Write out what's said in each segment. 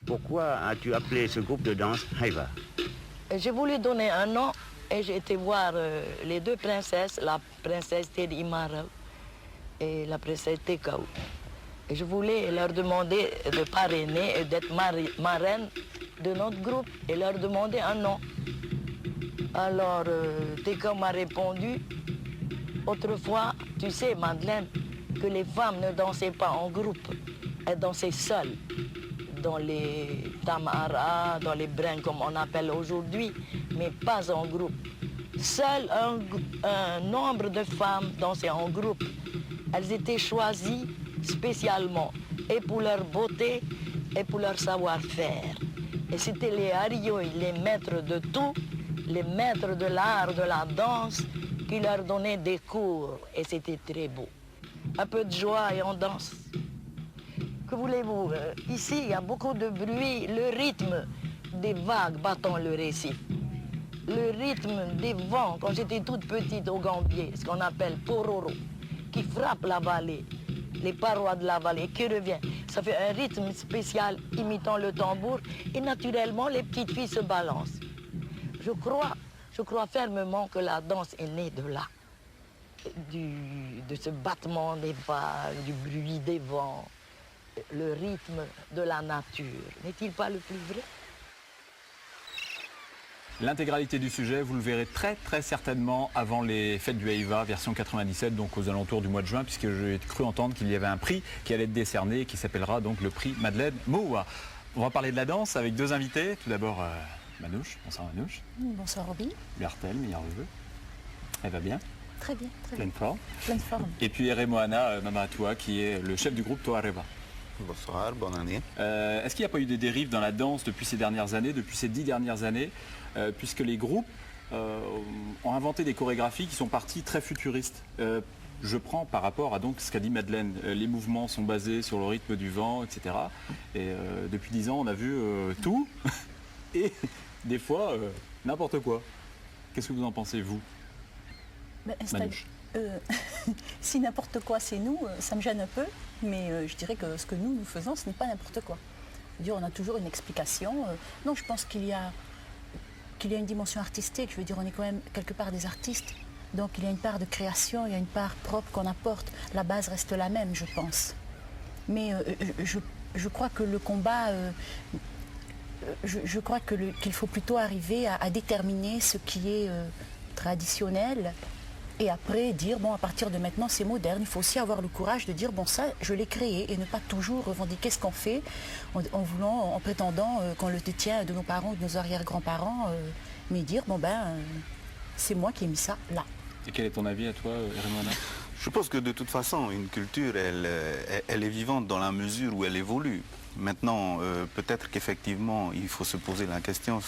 Pourquoi as-tu appelé ce groupe de danse Haiva? Je voulais donner un nom et j'ai été voir les deux princesses, la princesse Teddy Imara et la princesse Tekao. Et je voulais leur demander de parrainer et d'être marraine de notre groupe et leur demander un nom. Alors, Tekao m'a répondu, autrefois, tu sais, Madeleine, que les femmes ne dansaient pas en groupe, elles dansaient seules, dans les tamaras, dans les brins comme on appelle aujourd'hui, mais pas en groupe. Seul un nombre de femmes dansaient en groupe. Elles étaient choisies spécialement, et pour leur beauté, et pour leur savoir-faire. Et c'était les harioï, les maîtres de tout, les maîtres de l'art, de la danse, qui leur donnaient des cours, et c'était très beau. Un peu de joie et on danse. Que voulez-vous? Ici, il y a beaucoup de bruit, le rythme des vagues battant le récif. Le rythme des vents, quand j'étais toute petite au Gambier, ce qu'on appelle pororo, qui frappe la vallée, les parois de la vallée, qui revient. Ça fait un rythme spécial imitant le tambour et naturellement les petites filles se balancent. Je crois fermement que la danse est née de là, de ce battement des vagues, du bruit des vents, le rythme de la nature. N'est-il pas le plus vrai? L'intégralité du sujet, vous le verrez très certainement avant les fêtes du Haïva, version 97, donc aux alentours du mois de juin, puisque j'ai cru entendre qu'il y avait un prix qui allait être décerné et qui s'appellera donc le prix Madeleine Moua. On va parler de la danse avec deux invités. Tout d'abord, Manouche. Bonsoir Manouche. Bonsoir Roby. Bertel, meilleur vœu. Elle va bien? Très bien, très Pleine bien. forme. Pleine forme. Et puis Eremoana Mamatoua, qui est le chef du groupe Toareva. Bonsoir, bonne année. Est-ce qu'il n'y a pas eu des dérives dans la danse depuis ces dernières années, depuis ces 10 dernières années, puisque les groupes ont inventé des chorégraphies qui sont parties très futuristes. Je prends par rapport à donc ce qu'a dit Madeleine, les mouvements sont basés sur le rythme du vent, etc. Et depuis 10 ans, on a vu tout et des fois n'importe quoi. Qu'est-ce que vous en pensez, vous? Manouche. Si n'importe quoi c'est nous, ça me gêne un peu, mais je dirais que ce que nous faisons, ce n'est pas n'importe quoi. Je veux dire, on a toujours une explication. Non, je pense qu'il y a une dimension artistique. Je veux dire, on est quand même quelque part des artistes. Donc il y a une part de création, il y a une part propre qu'on apporte. La base reste la même, je pense. Mais je crois que le combat, je crois qu'il faut plutôt arriver à déterminer ce qui est traditionnel. Et après dire, bon, à partir de maintenant, c'est moderne. Il faut aussi avoir le courage de dire, bon, ça, je l'ai créé. Et ne pas toujours revendiquer ce qu'on fait en prétendant qu'on le détient de nos parents ou de nos arrière-grands-parents. Mais dire, bon, c'est moi qui ai mis ça là. Et quel est ton avis à toi, Eremoana? Je pense que de toute façon, une culture, elle est vivante dans la mesure où elle évolue. Maintenant, peut-être qu'effectivement, il faut se poser la question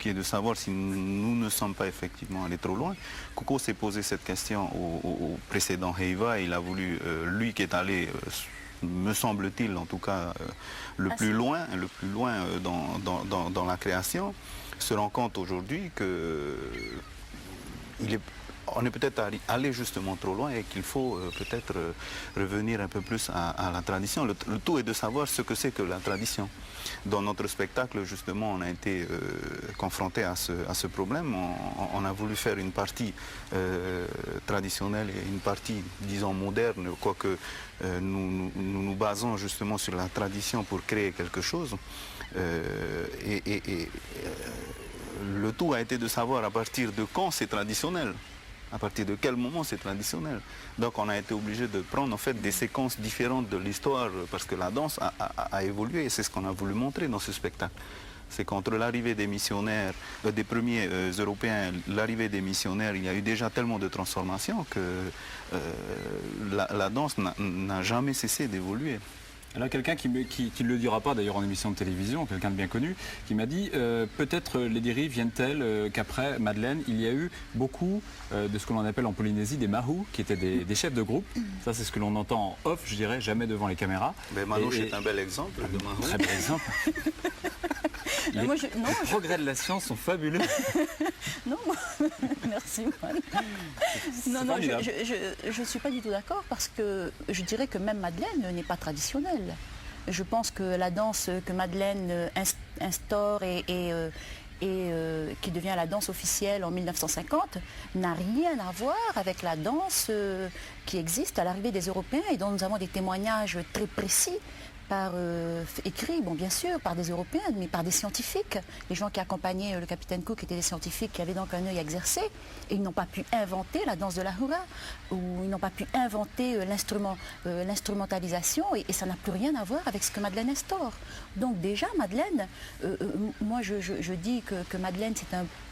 qui est de savoir si nous ne sommes pas effectivement allés trop loin. Coco s'est posé cette question au précédent Heiva. Il a voulu, lui qui est allé, me semble-t-il en tout cas, le plus loin dans la création, se rend compte aujourd'hui que on est peut-être allé justement trop loin et qu'il faut peut-être revenir un peu plus à la tradition. Le tout est de savoir ce que c'est que la tradition. Dans notre spectacle, justement, on a été confronté à ce problème. On a voulu faire une partie traditionnelle et une partie, disons, moderne, quoique nous basons justement sur la tradition pour créer quelque chose. Le tout a été de savoir à partir de quand c'est traditionnel. À partir de quel moment c'est traditionnel. Donc on a été obligé de prendre en fait des séquences différentes de l'histoire parce que la danse a évolué et c'est ce qu'on a voulu montrer dans ce spectacle. C'est qu'entre l'arrivée des missionnaires, des premiers Européens, l'arrivée des missionnaires, il y a eu déjà tellement de transformations que la danse n'a jamais cessé d'évoluer. Alors quelqu'un qui ne le dira pas d'ailleurs en émission de télévision, quelqu'un de bien connu, qui m'a dit peut-être les dérives viennent-elles qu'après Madeleine, il y a eu beaucoup de ce que l'on appelle en Polynésie des mahou, qui étaient des chefs de groupe. Ça c'est ce que l'on entend en off, je dirais, jamais devant les caméras. Mais Manouche est un bel exemple de mahou. Très bel exemple. Les progrès de la science sont fabuleux. Non, merci. Non, je ne suis pas du tout d'accord parce que je dirais que même Madeleine n'est pas traditionnelle. Je pense que la danse que Madeleine instaure et qui devient la danse officielle en 1950, n'a rien à voir avec la danse qui existe à l'arrivée des Européens et dont nous avons des témoignages très précis par écrits, bon bien sûr, par des Européens, mais par des scientifiques. Les gens qui accompagnaient le capitaine Cook étaient des scientifiques qui avaient donc un œil exercé et ils n'ont pas pu inventer la danse de la hura ou ils n'ont pas pu inventer l'instrumentalisation et ça n'a plus rien à voir avec ce que Madeleine instaure. Donc déjà, Madeleine, moi je dis que Madeleine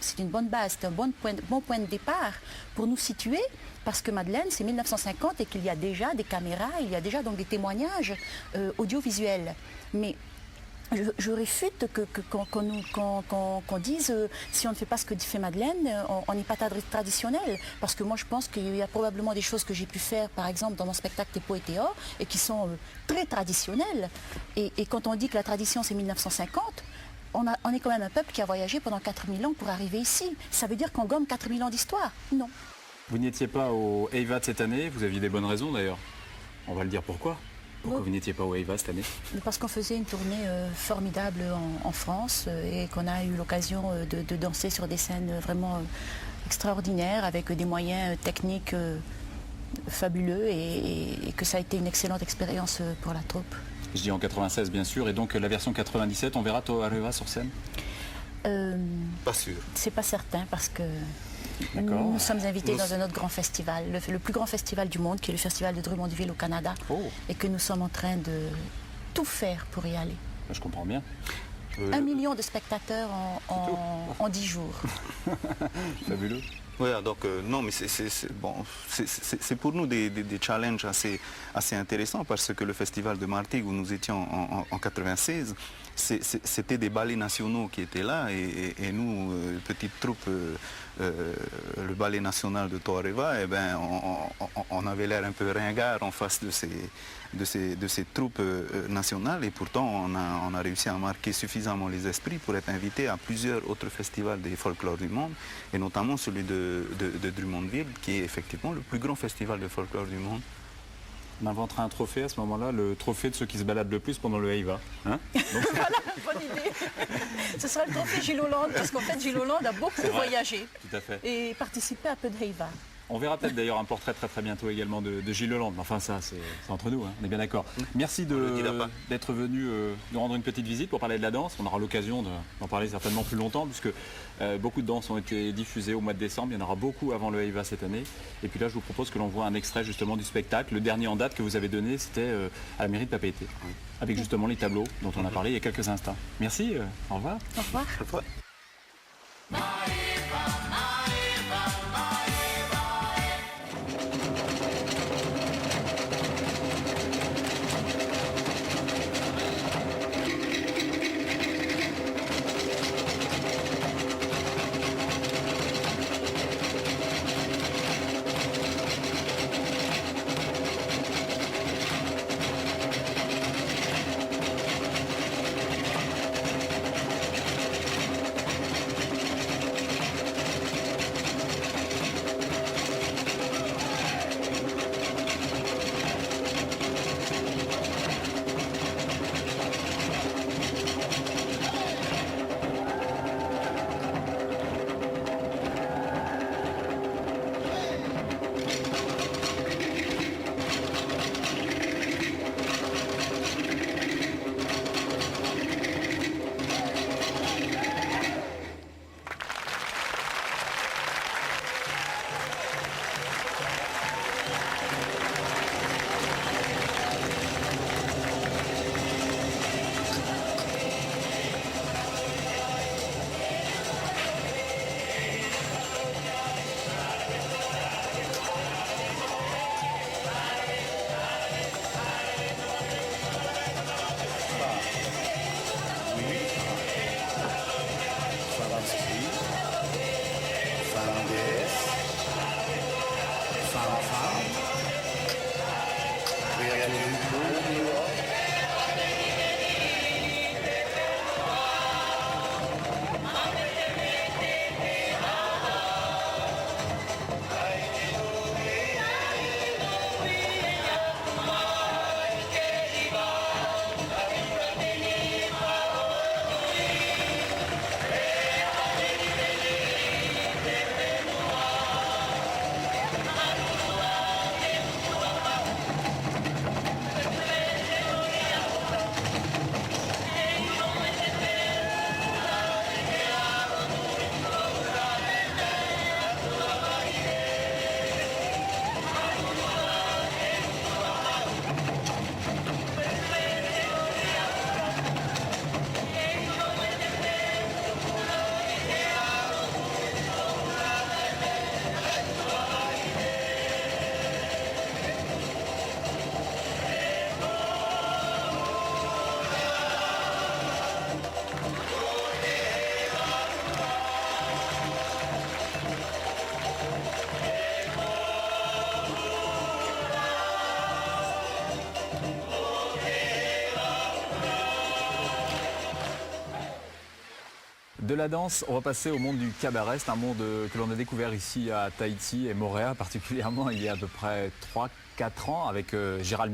c'est une bonne base, c'est un bon point de départ pour nous situer. Parce que Madeleine, c'est 1950 et qu'il y a déjà des caméras, il y a déjà donc des témoignages audiovisuels. Mais je réfute qu'on dise si on ne fait pas ce que fait Madeleine, on n'est pas traditionnel. Parce que moi je pense qu'il y a probablement des choses que j'ai pu faire, par exemple dans mon spectacle Tepo et Théo, et qui sont très traditionnelles. Et quand on dit que la tradition c'est 1950, on est quand même un peuple qui a voyagé pendant 4000 ans pour arriver ici. Ça veut dire qu'on gomme 4000 ans d'histoire? Non. Vous n'étiez pas au EIVA de cette année, vous aviez des bonnes raisons d'ailleurs. On va le dire pourquoi. Pourquoi vous n'étiez pas au EIVA cette année? Parce qu'on faisait une tournée formidable en France et qu'on a eu l'occasion de danser sur des scènes vraiment extraordinaires avec des moyens techniques fabuleux et que ça a été une excellente expérience pour la troupe. Je dis en 96 bien sûr, et donc la version 97, on verra Toa Arriva sur scène? Pas sûr. C'est pas certain parce que nous sommes invités dans un autre grand festival, le plus grand festival du monde, qui est le festival de Drummondville au Canada, et que nous sommes en train de tout faire pour y aller. Je comprends bien. 1 million de spectateurs en 10 jours. Fabuleux. Oui, donc non, mais c'est pour nous des challenges assez intéressants parce que le festival de Martigues où nous étions en 96, c'était des ballets nationaux qui étaient là et nous, petite troupe, le ballet national de Toa Arriva, eh ben, on avait l'air un peu ringard en face de ces troupes nationales et pourtant on a réussi à marquer suffisamment les esprits pour être invité à plusieurs autres festivals des folklore du monde et notamment celui de Drummondville qui est effectivement le plus grand festival de folklore du monde. On inventera un trophée à ce moment-là, le trophée de ceux qui se baladent le plus pendant le EIVA. Hein? Voilà, bonne idée. Ce sera le trophée Gilles Hollande, parce qu'en fait Gilles Hollande a beaucoup voyagé Tout à fait. et participé à peu de EIVA. On verra peut-être d'ailleurs un portrait très bientôt également de Gilles Hollande. Enfin ça, c'est entre nous, hein, on est bien d'accord. Merci d'être venu nous rendre une petite visite pour parler de la danse. On aura l'occasion d'en parler certainement plus longtemps puisque beaucoup de danses ont été diffusées au mois de décembre. Il y en aura beaucoup avant le EIVA cette année. Et puis là, je vous propose que l'on voit un extrait justement du spectacle. Le dernier en date que vous avez donné, c'était à la mairie de Papeete, avec justement les tableaux dont on a parlé il y a quelques instants. Merci, au revoir. Au revoir. Au revoir. De la danse, on va passer au monde du cabaret. C'est un monde que l'on a découvert ici à Tahiti et Moorea particulièrement il y a à peu près 3-4 ans avec Gérald